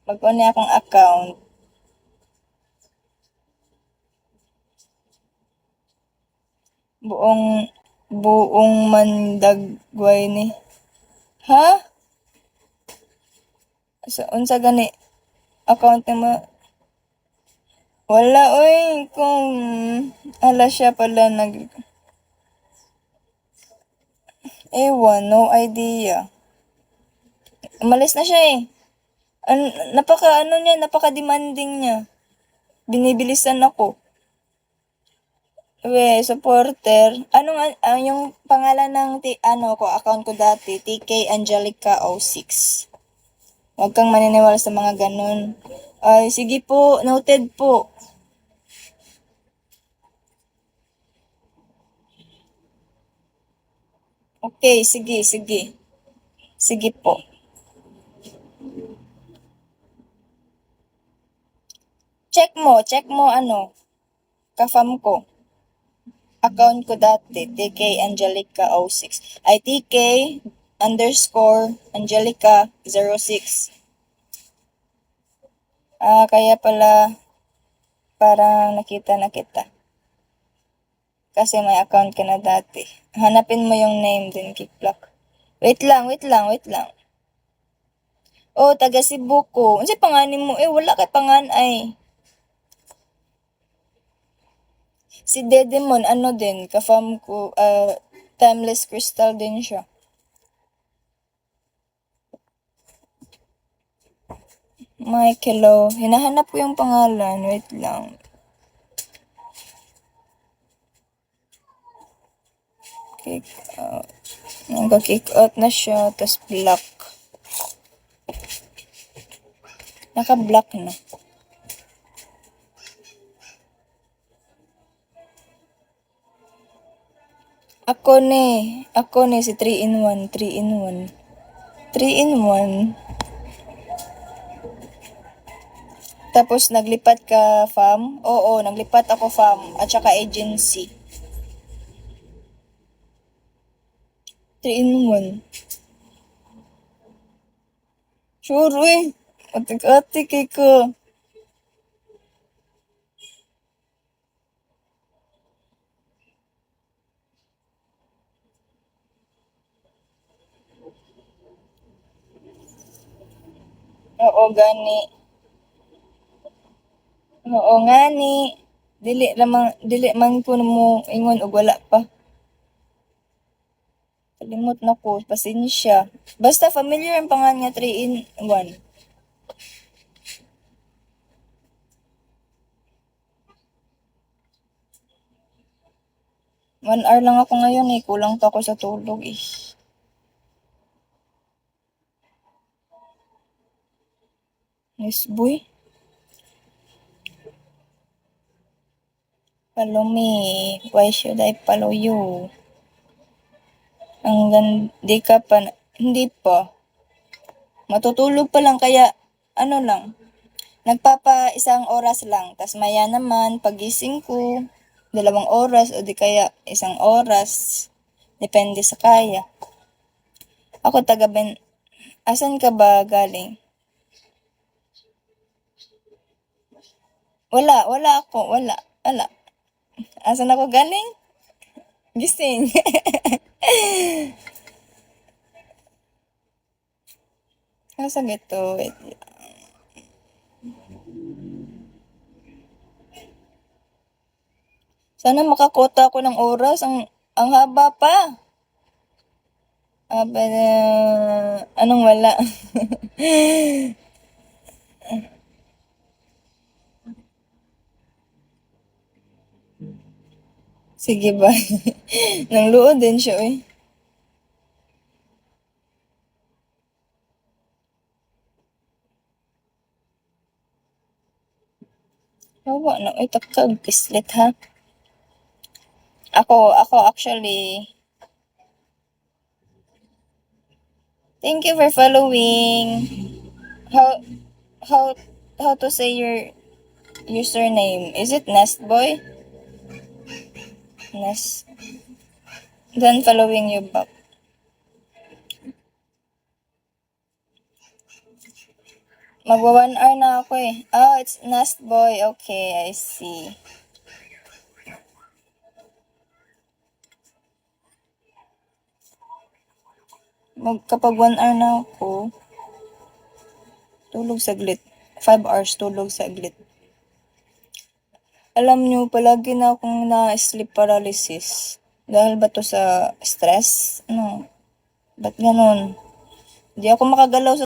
Mag-on na akong account. Buong mandagway ni. Ha? Unsa gani? Account mo? Wala, oy. Kung ala siya pala Ewan, no idea. Umalis na siya eh. Napaka-demanding niya. Binibilisan ako. Supporter. Yung pangalan ng account ko dati, TK Angelica 06. Huwag kang maniniwala sa mga ganun. Ay, sige po, noted po. Okay, sige. Sige po. Check mo ka-fam ko. Account ko dati, TK Angelica 06. Ay, TK _Angelica 06. Kaya pala parang nakita na kita. Kasi may account ka na dati. Hanapin mo yung name din, Kickblock. Wait lang. Oh, taga Cebu ko. Unsay panganin mo? Wala kay pangan ay. Si Dedemon, din, ka-fam ko, Timeless Crystal din siya. Mike, hello. Hinahanap ko yung pangalan. Wait lang. Kick out. Nagka-kick out na siya, tas block. Naka-block na. Ako ni si 3-in-1. 3-in-1. Tapos naglipat ka fam? Oo, naglipat ako fam at saka agency. 3-in-1. Sure eh. Ati kay ko. Oo, gani. Oo, ngani. Dili man ko mo ingon og wala pa. Kalimot na ko, pasensya. Basta familiar ang pangalan nga 3-in-1. 1 hour lang ako ngayon eh. Kulang pa ako sa tulog eh. Yes, boy. Follow me. Why should I follow you? Di ka pa, hindi pa. Matutulog pa lang kaya, lang. Nagpapa 1 oras lang. Tas maya naman, pagising ko, 2 oras o di kaya 1 oras. Depende sa kaya. Ako asan ka ba galing? Wala ako. Asan ako galing? Gising. Asa gito? Wait lang. Sana makakota ako ng oras. Ang haba pa. Anong wala? Sige ba? Nang luod din siya eh. Hawa na. Takag pislit ha. Ako actually. Thank you for following. How to say your username? Is it Nestboy? Nest. Then following you back. Magwa 1 hour na ako eh. Oh, it's Nest Boy. Okay, I see. Kapag 1 hour na ako, tulog saglit. 5 hours tulog saglit. Alam nyo, palagi na akong na-sleep paralysis. Dahil ba to sa stress? Ano? Ba't ganun? Hindi ako makagalaw sa